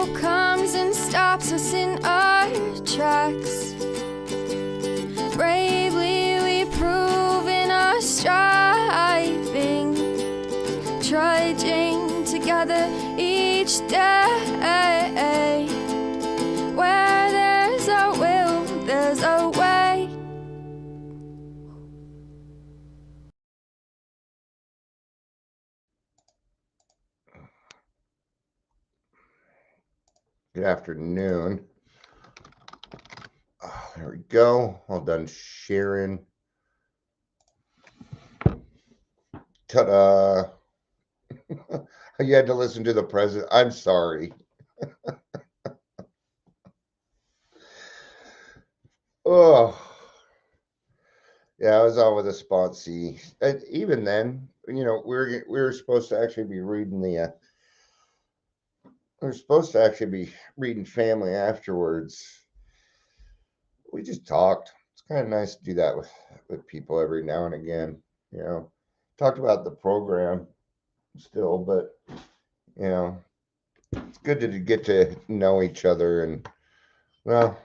devil comes and stops us in our tracks. Bravely we prove in our striving, trudging together each day. Where there's a will, there's a way. Good afternoon. There we go. All done sharing. Ta-da. You had to listen to the president. I'm sorry. Oh, yeah, I was on with a sponsee. And even then, we were supposed to actually be reading family afterwards. We just talked. It's kind of nice to do that with people every now and again. Talked about the program still, but it's good to get to know each other. And well,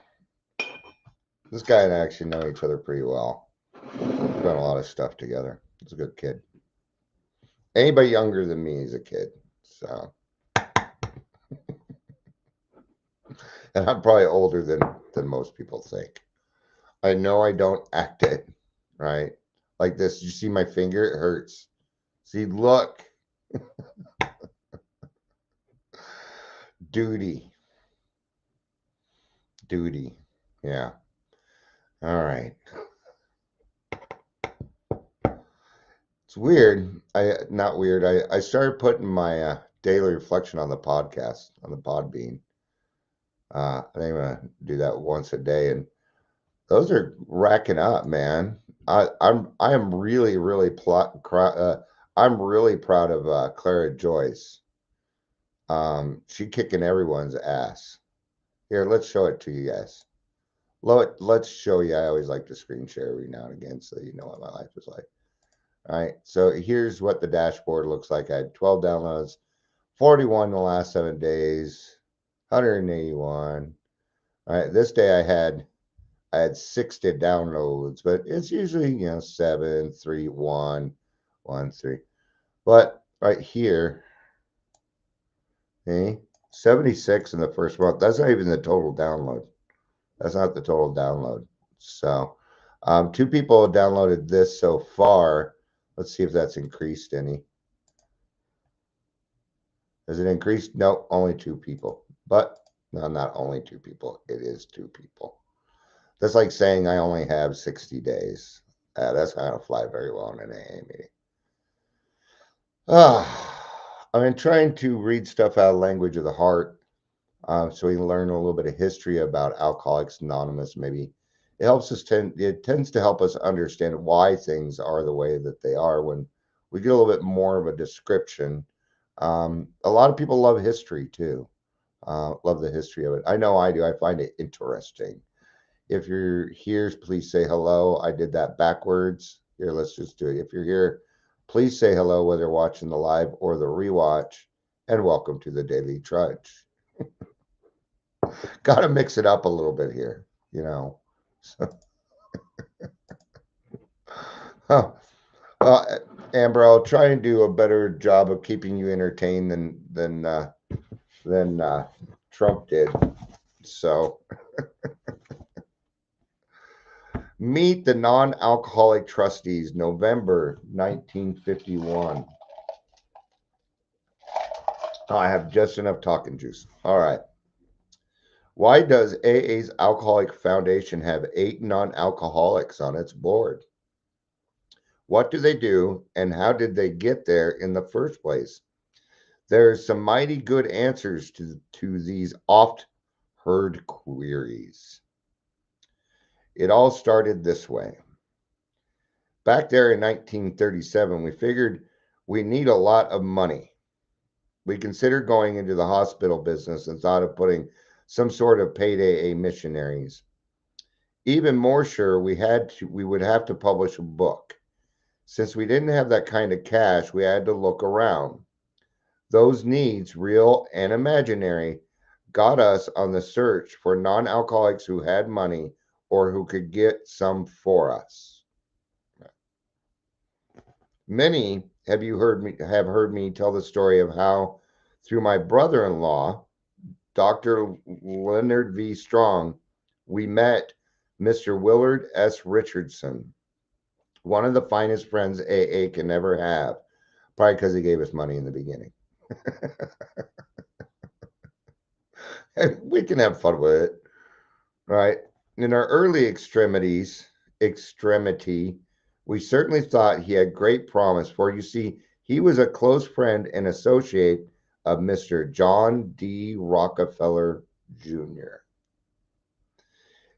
this guy and I actually know each other pretty well. We've done a lot of stuff together. He's a good kid. Anybody younger than me is a kid. So, and I'm probably older than most people think. I know I don't act it, right? Like this. You see my finger? It hurts. See, look. Duty. Yeah. All right. It's weird. Not weird. I started putting my daily reflection on the podcast, on the Podbean. I think I'm gonna do that once a day, and those are racking up, man. I am really I'm really proud of Clara Joyce. She kicking everyone's ass. Here, let's show it to you guys. Let's show you. I always like to screen share every now and again so you know what my life is like. All right, so here's what the dashboard looks like. I had 12 downloads, 41 in the last 7 days, 181. All right, this day I had 60 downloads, but it's usually 7, 3, 1, 1, 3. But right here, okay, 76 in the first month. That's not even the total download. That's not the total download. So 2 people have downloaded this so far. Let's see if that's increased any. Has it increased? No, only 2 people. But no, not only 2 people. It is 2 people. That's like saying I only have 60 days. That's not going to fly very well in an AA meeting. I've been trying to read stuff out of Language of the Heart so we can learn a little bit of history about Alcoholics Anonymous. Maybe it tends to help us understand why things are the way that they are when we get a little bit more of a description. A lot of people love history too. Love the history of it. I know I do. I find it interesting. If you're here, please say hello. I did that backwards. Here, let's just do it. If you're here, please say hello, whether you're watching the live or the rewatch, and welcome to the Daily Trudge. Got to mix it up a little bit here, So, Amber, I'll try and do a better job of keeping you entertained than Trump did. So. Meet the Non-Alcoholic Trustees, November 1951. Oh, I have just enough talking juice. All right. Why does AA's Alcoholic Foundation have 8 non-alcoholics on its board? What do they do, and how did they get there in the first place? There's some mighty good answers to these oft-heard queries. It all started this way. Back there in 1937, we figured we need a lot of money. We considered going into the hospital business and thought of putting some sort of paid AA missionaries. Even more sure, we would have to publish a book. Since we didn't have that kind of cash, we had to look around. Those needs, real and imaginary, got us on the search for non-alcoholics who had money or who could get some for us. Many have heard me tell the story of how through my brother-in-law, Dr. Leonard V. Strong, we met Mr. Willard S. Richardson, one of the finest friends AA can ever have, probably because he gave us money in the beginning. And we can have fun with it, right? In our early extremity, we certainly thought he had great promise, for you see, he was a close friend and associate of Mr. John D. Rockefeller Jr.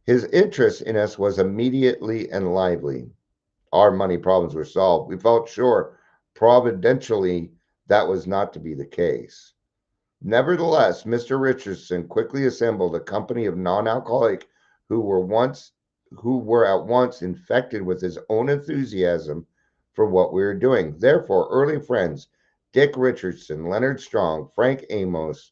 His interest in us was immediately and lively. Our money problems were solved. We felt sure, providentially, that was not to be the case. Nevertheless, Mr. Richardson quickly assembled a company of non-alcoholic who were at once infected with his own enthusiasm for what we were doing. Therefore, early friends Dick Richardson, Leonard Strong, Frank Amos,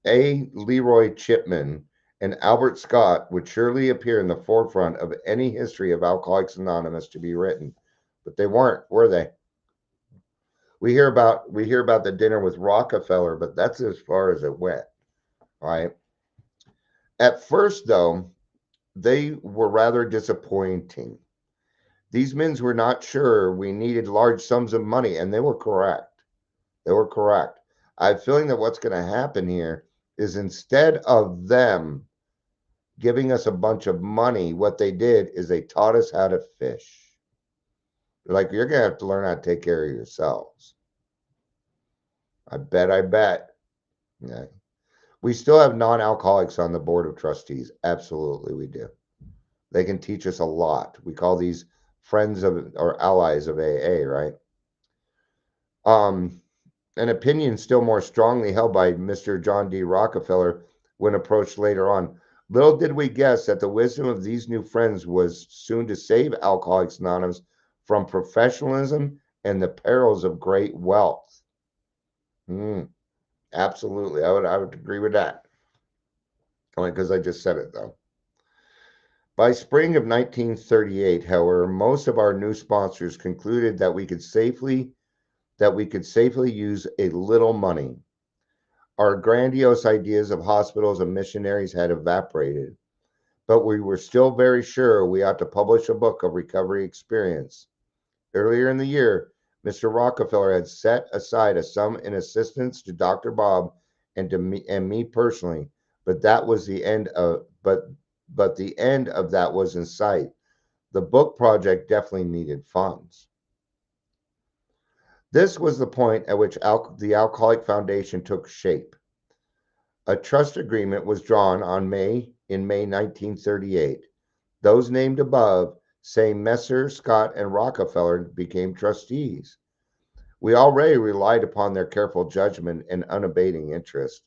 A. Leroy Chipman, and Albert Scott would surely appear in the forefront of any history of Alcoholics Anonymous to be written. But they weren't, were they? We hear about the dinner with Rockefeller, but that's as far as it went, right? At first, though, they were rather disappointing. These men were not sure we needed large sums of money, and they were correct. They were correct. I have a feeling that what's going to happen here is instead of them giving us a bunch of money, what they did is they taught us how to fish. They're like, you're going to have to learn how to take care of yourselves. I bet. Yeah. We still have non-alcoholics on the board of trustees. Absolutely, we do. They can teach us a lot. We call these friends of or allies of AA, right? An opinion still more strongly held by Mr. John D. Rockefeller when approached later on. Little did we guess that the wisdom of these new friends was soon to save Alcoholics Anonymous from professionalism and the perils of great wealth. Absolutely, I would agree with that. Only because I just said it though. By spring of 1938, however, most of our new sponsors concluded that we could safely use a little money. Our grandiose ideas of hospitals and missionaries had evaporated, but we were still very sure we ought to publish a book of recovery experience. Earlier in the year, Mr. Rockefeller had set aside a sum in assistance to Dr. Bob and to me personally, but that was the end of but the end of that was in sight. The book project definitely needed funds. This was the point at which the Alcoholic Foundation took shape. A trust agreement was drawn in May 1938. Those named above, saying Messer, Scott, and Rockefeller, became trustees. We already relied upon their careful judgment and unabating interest.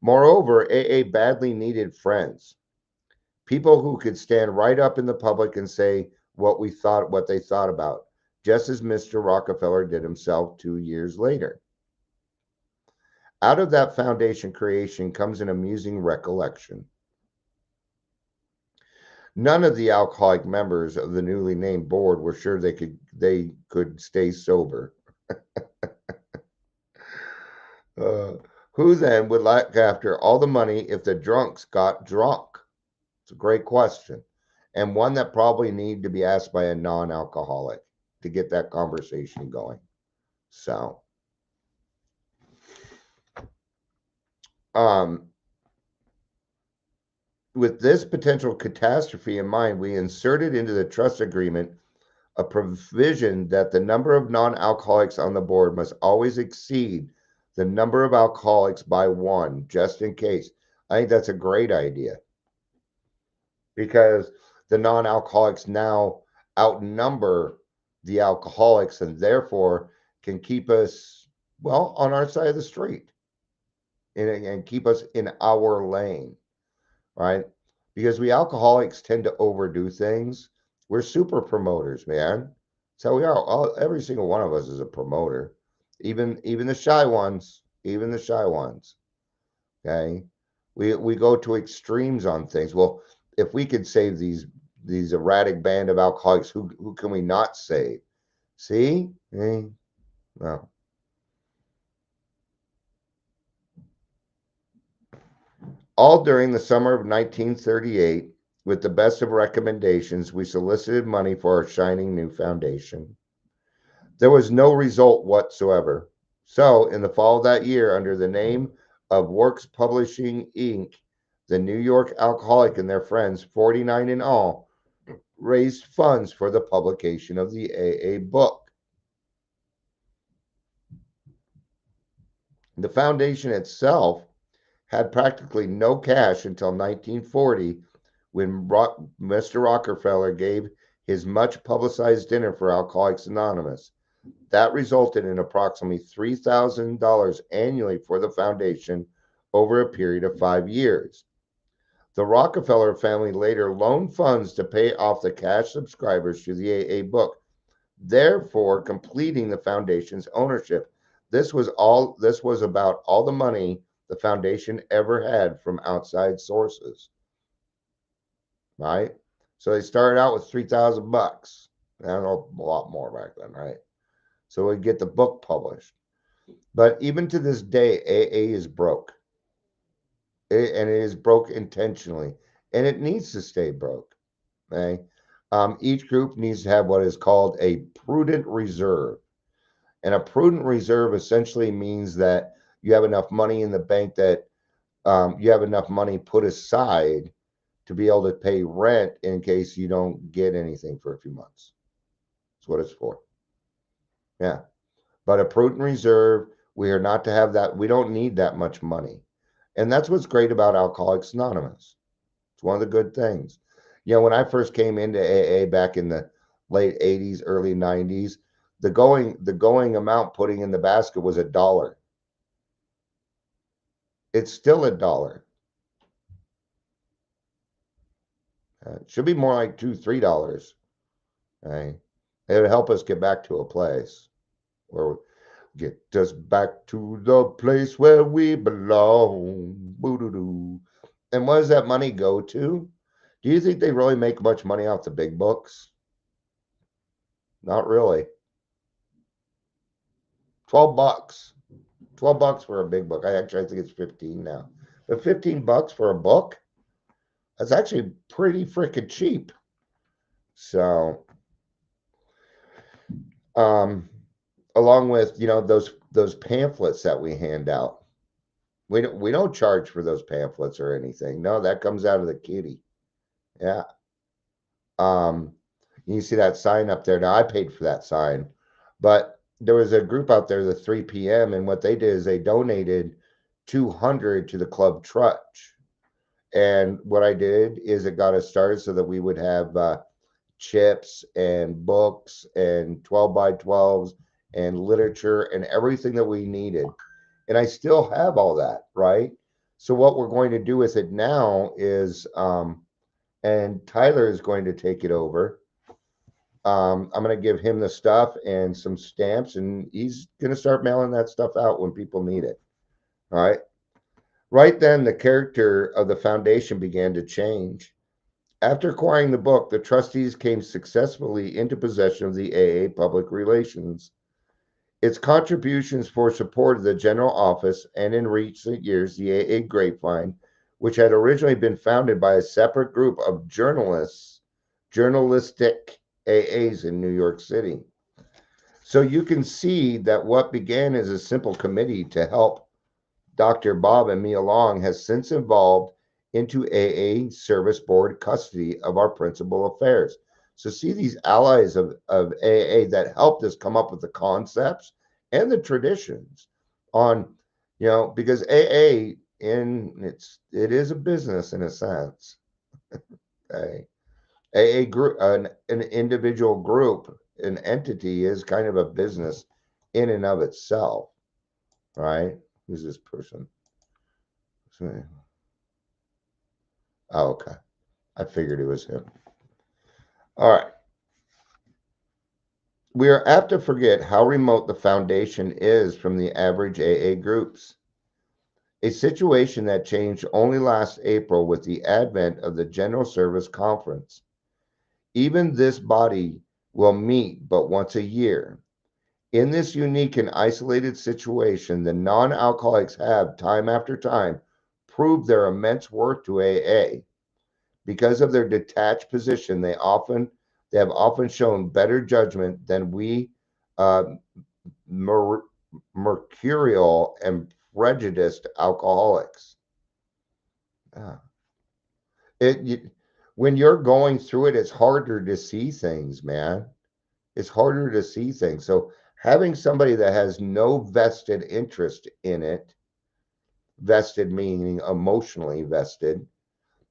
Moreover, AA badly needed friends, people who could stand right up in the public and say what they thought about, just as Mr. Rockefeller did himself 2 years later. Out of that foundation creation comes an amusing recollection. None of the alcoholic members of the newly named board were sure they could stay sober. Who then would look after all the money if the drunks got drunk? It's a great question, and one that probably need to be asked by a non-alcoholic to get that conversation going. So, with this potential catastrophe in mind, we inserted into the trust agreement a provision that the number of non-alcoholics on the board must always exceed the number of alcoholics by one, just in case. I think that's a great idea because the non-alcoholics now outnumber the alcoholics and therefore can keep us, well, on our side of the street and keep us in our lane, right? Because we alcoholics tend to overdo things. We're super promoters, man. So we are. Every single one of us is a promoter, even the shy ones, even the shy ones. Okay. We go to extremes on things. Well, if we could save these erratic band of alcoholics, who can we not save? See? No. All during the summer of 1938, with the best of recommendations, we solicited money for our shining new foundation. There was no result whatsoever. So, in the fall of that year, under the name of Works Publishing Inc., the New York Alcoholic and their friends, 49 in all, raised funds for the publication of the AA book. The foundation itself had practically no cash until 1940 when Mr. Rockefeller gave his much publicized dinner for Alcoholics Anonymous. That resulted in approximately $3,000 annually for the foundation over a period of 5 years. The Rockefeller family later loaned funds to pay off the cash subscribers to the AA book, therefore completing the foundation's ownership. This was about all the money the foundation ever had from outside sources, right? So they started out with $3,000. I don't know, a lot more back then, right? So we get the book published. But even to this day, AA is broke. And it is broke intentionally. And it needs to stay broke. Okay? Each group needs to have what is called a prudent reserve. And a prudent reserve essentially means that you have enough money in the bank that you have enough money put aside to be able to pay rent in case you don't get anything for a few months. That's what it's for. Yeah. But a prudent reserve, we are not to have that. We don't need that much money. And that's what's great about Alcoholics Anonymous. It's one of the good things. You know, when I first came into AA back in the late 80s, early 90s, the going amount putting in the basket was $1. It's still $1. It should be more like $2, $3. Okay? It would help us get back to a place where get us back to the place where we belong. Boo-doo-doo. And what does that money go to? Do you think they really make much money off the big books? Not really. $12. $12 for a big book. I think it's 15 now. But $15 for a book? That's actually pretty freaking cheap. So, along with, you know, those pamphlets that we hand out. We don't charge for those pamphlets or anything. No, that comes out of the kitty. Yeah. You see that sign up there. Now I paid for that sign, but there was a group out there, the 3 p.m. and what they did is they donated 200 to the Club Trudge. And what I did is it got us started so that we would have chips and books and 12 by 12s and literature and everything that we needed. And I still have all that, right? So what we're going to do with it now is, and Tyler is going to take it over. I'm going to give him the stuff and some stamps, and he's going to start mailing that stuff out when people need it. All right. Right then, the character of the foundation began to change. After acquiring the book, the trustees came successfully into possession of the AA public relations. Its contributions for support of the general office and in recent years, the AA Grapevine, which had originally been founded by a separate group of journalistic AAs in New York City. So you can see that what began as a simple committee to help Dr. Bob and me along has since evolved into AA Service Board custody of our principal affairs. So see these allies of AA that helped us come up with the concepts and the traditions on, you know, because AA it is a business in a sense. Okay. AA group, an individual group, an entity is kind of a business in and of itself, right? Who's this person? Oh, okay. I figured it was him. All right. We are apt to forget how remote the foundation is from the average AA groups. a situation that changed only last April with the advent of the General Service Conference. Even this body will meet but once a year. In this unique and isolated situation, the non alcoholics have, time after time, proved their immense worth to AA. Because of their detached position, they have often shown better judgment than we uh, mercurial and prejudiced alcoholics. Uh, it you, when you're going through it, it's harder to see things, man. It's harder to see things. So having somebody that has no vested interest in it, vested meaning emotionally vested,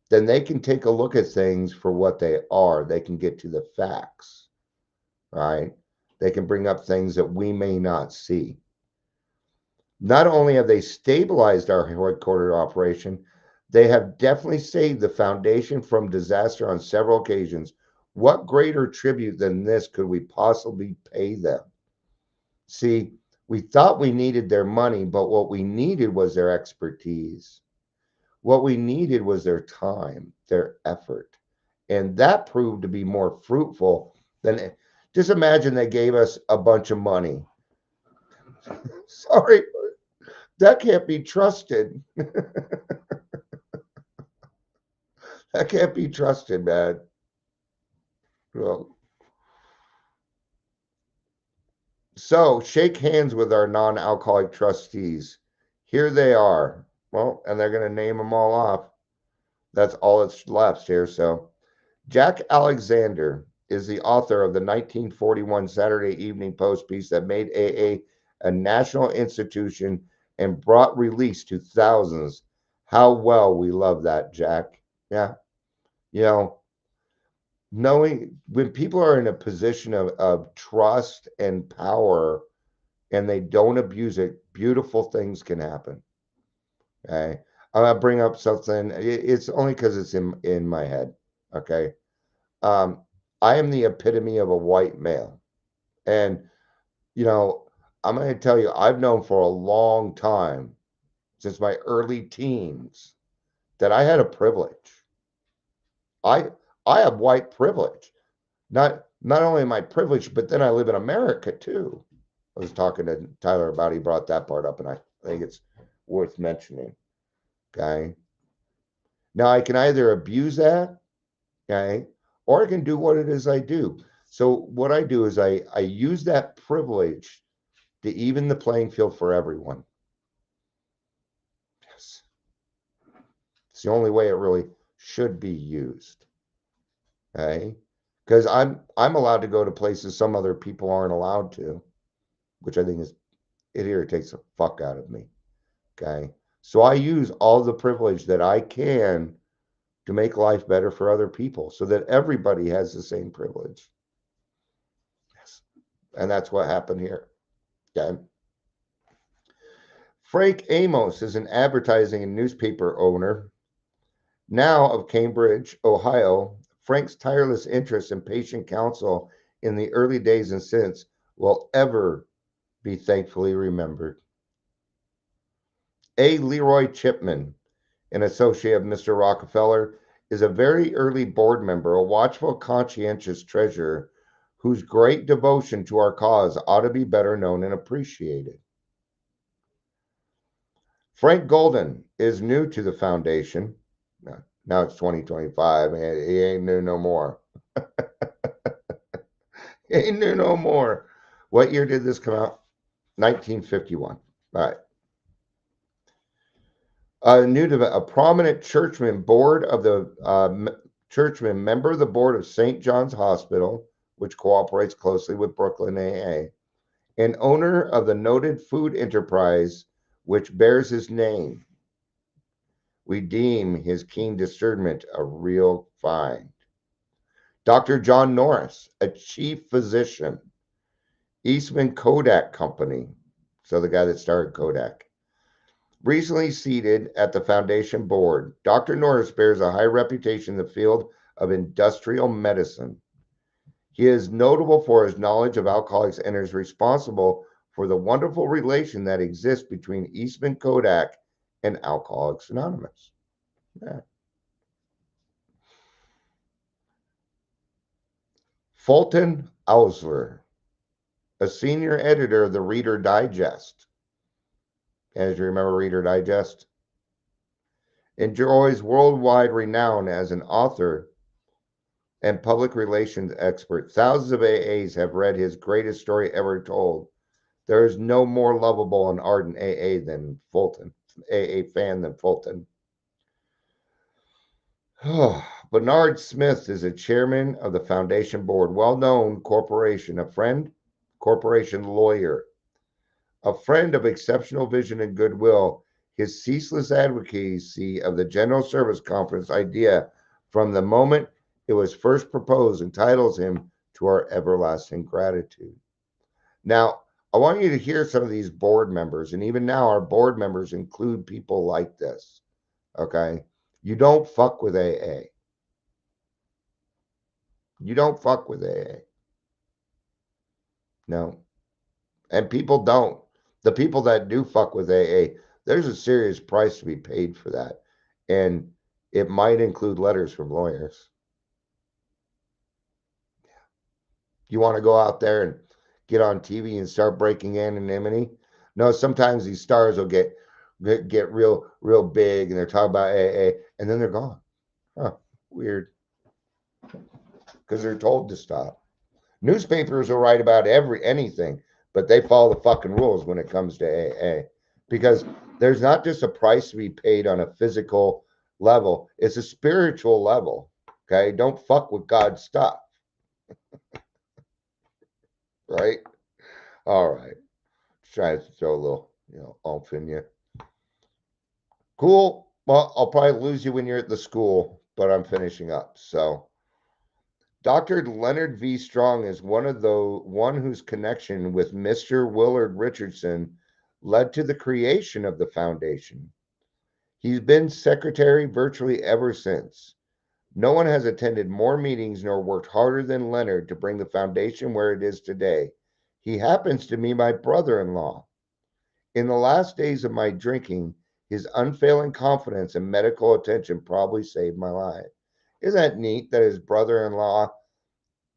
then they can take a look at things for what they are. They can get to the facts, right? They can bring up things that we may not see. Not only have they stabilized our headquarters operation, they have definitely saved the foundation from disaster on several occasions. What greater tribute than this could we possibly pay them? See, we thought we needed their money, but what we needed was their expertise. What we needed was their time, their effort. And that proved to be more fruitful than just imagine they gave us a bunch of money. Sorry, that can't be trusted. That can't be trusted, man. Well, so shake hands with our non-alcoholic trustees. Here they are. Well, and they're going to name them all off. That's all that's left here. So Jack Alexander is the author of the 1941 Saturday Evening Post piece that made AA a national institution and brought release to thousands. How well we love that, Jack. Yeah. You know, knowing when people are in a position of trust and power and they don't abuse it, beautiful things can happen. Okay. I'm gonna bring up something. It's only because it's in my head. Okay. Um, I am the epitome of a white male. And, you know, I'm going to tell you, I've known for a long time, since my early teens, that I had a privilege. I I have white privilege. Not only am I privileged, but then I live in America too. I was talking to Tyler about he brought that part up, and I think it's worth mentioning. Okay. Now I can either abuse that, okay, or I can do what it is I do. So what I do is I use that privilege to even the playing field for everyone. Yes. It's the only way it really should be used. Okay. Because I'm allowed to go to places some other people aren't allowed to, which I think is it irritates the fuck out of me. Okay. So I use all the privilege that I can to make life better for other people so that everybody has the same privilege. Yes. And that's what happened here. Okay. Frank Amos is an advertising and newspaper owner now of Cambridge, Ohio. Frank's tireless interest and patient counsel in the early days and since will ever be thankfully remembered. A. Leroy Chipman, an associate of Mr. Rockefeller, is a very early board member, a watchful, conscientious treasurer whose great devotion to our cause ought to be better known and appreciated. Frank Golden is new to the foundation. Now it's 2025, and he ain't new no more. He ain't new no more. What year did this come out? 1951. All right. New to a prominent churchman board of the churchman member of the board of St. John's Hospital, which cooperates closely with Brooklyn AA, and owner of the noted food enterprise which bears his name. We deem his keen discernment a real find. Dr. John Norris, a chief physician, Eastman Kodak Company, so the guy that started Kodak, recently seated at the foundation board. Dr. Norris bears a high reputation in the field of industrial medicine. He is notable for his knowledge of alcoholics and is responsible for the wonderful relation that exists between Eastman Kodak and Alcoholics Anonymous. Yeah. Fulton Ausler, a senior editor of the Reader Digest. As you remember, Reader Digest enjoys worldwide renown as an author and public relations expert. Thousands of AAs have read his greatest story ever told. There is no more lovable and ardent AA fan than Fulton. Bernard Smith is a chairman of the foundation board, well-known corporation, corporation lawyer, a friend of exceptional vision and goodwill. His ceaseless advocacy of the General Service Conference idea from the moment it was first proposed entitles him to our everlasting gratitude. Now, I want you to hear some of these board members, and even now, our board members include people like this. Okay? You don't fuck with AA. You don't fuck with AA. No. And people don't. The people that do fuck with AA, there's a serious price to be paid for that. And it might include letters from lawyers. You want to go out there and get on TV and start breaking anonymity? No, sometimes these stars will get real big and they're talking about AA and then they're gone. Huh, weird. Because they're told to stop. Newspapers will write about anything, but they follow the fucking rules when it comes to AA. Because there's not just a price to be paid on a physical level, it's a spiritual level. Okay? Don't fuck with God's stuff. Right? All right. Try to throw a little, oomph in you. Cool. Well, I'll probably lose you when you're at the school, but I'm finishing up. So Dr. Leonard V. Strong is one whose connection with Mr. Willard Richardson led to the creation of the foundation. He's been secretary virtually ever since. No one has attended more meetings nor worked harder than Leonard to bring the foundation where it is today. He happens to be my brother-in-law. In the last days of my drinking, his unfailing confidence and medical attention probably saved my life. Isn't that neat that his brother-in-law,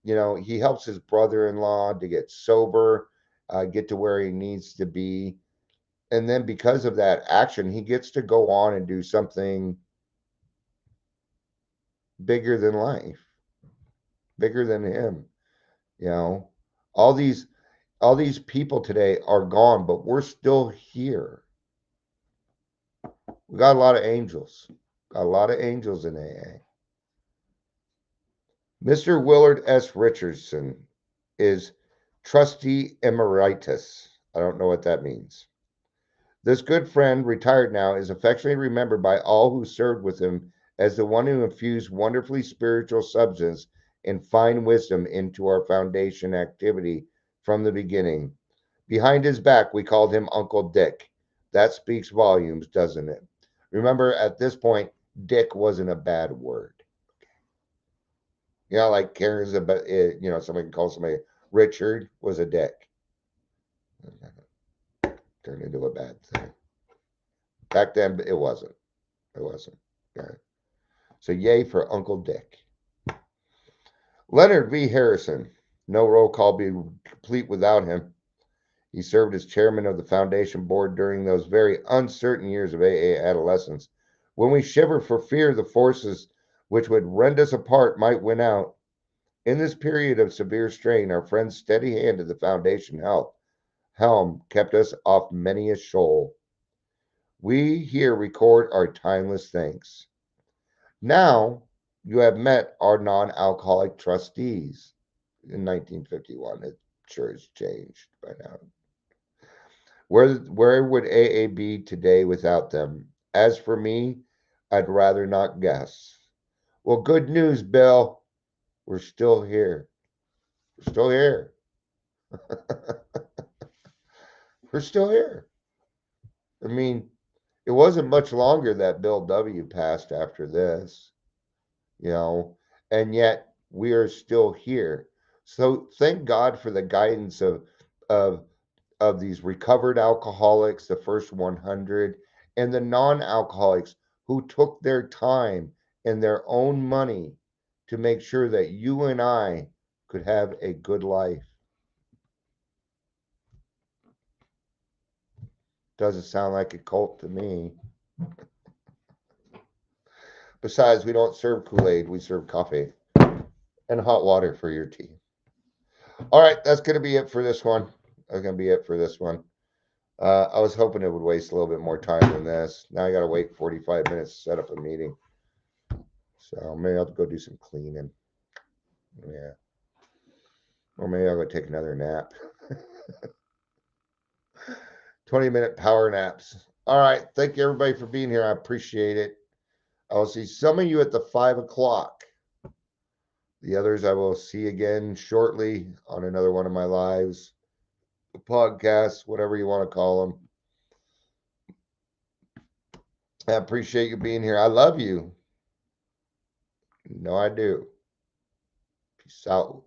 he helps his brother-in-law to get sober, get to where he needs to be. And then because of that action, he gets to go on and do something bigger than life, bigger than him. You know, all these people today are gone, but we're still here. We got a lot of angels. Got a lot of angels in AA. Mr. Willard S. Richardson is trustee emeritus. I don't know what that means. This good friend, retired now, is affectionately remembered by all who served with him as the one who infused wonderfully spiritual substance and fine wisdom into our foundation activity from the beginning. Behind his back, we called him Uncle Dick. That speaks volumes, doesn't it? Remember, at this point, Dick wasn't a bad word. Like Karen's somebody can call somebody Richard was a dick. Turned into a bad thing. Back then, it wasn't. It wasn't. Okay. So yay for Uncle Dick. Leonard V. Harrison. No roll call be complete without him. He served as chairman of the foundation board during those very uncertain years of AA adolescence, when we shivered for fear the forces which would rend us apart might win out. In this period of severe strain, our friend's steady hand at the foundation helm kept us off many a shoal. We here record our timeless thanks. Now you have met our non-alcoholic trustees in 1951. It sure has changed by now. Where would AA be today without them? As for me, I'd rather not guess. Well, good news, Bill. We're still here. We're still here. We're still here. I mean, it wasn't much longer that Bill W. passed after this, and yet we are still here. So thank God for the guidance of of these recovered alcoholics, the first 100, and the non-alcoholics who took their time and their own money to make sure that you and I could have a good life. Doesn't sound like a cult to me. Besides, we don't serve Kool-Aid, we serve coffee and hot water for your tea. All right, that's going to be it for this one. That's going to be it for this one. I was hoping it would waste a little bit more time than this. Now I got to wait 45 minutes to set up a meeting. So maybe I'll go do some cleaning. Yeah. Or maybe I'll go take another nap. 20-minute power naps. All right. Thank you, everybody, for being here. I appreciate it. I will see some of you at the 5 o'clock. The others I will see again shortly on another one of my lives, podcasts, whatever you want to call them. I appreciate you being here. I love you. No, I do. Peace out.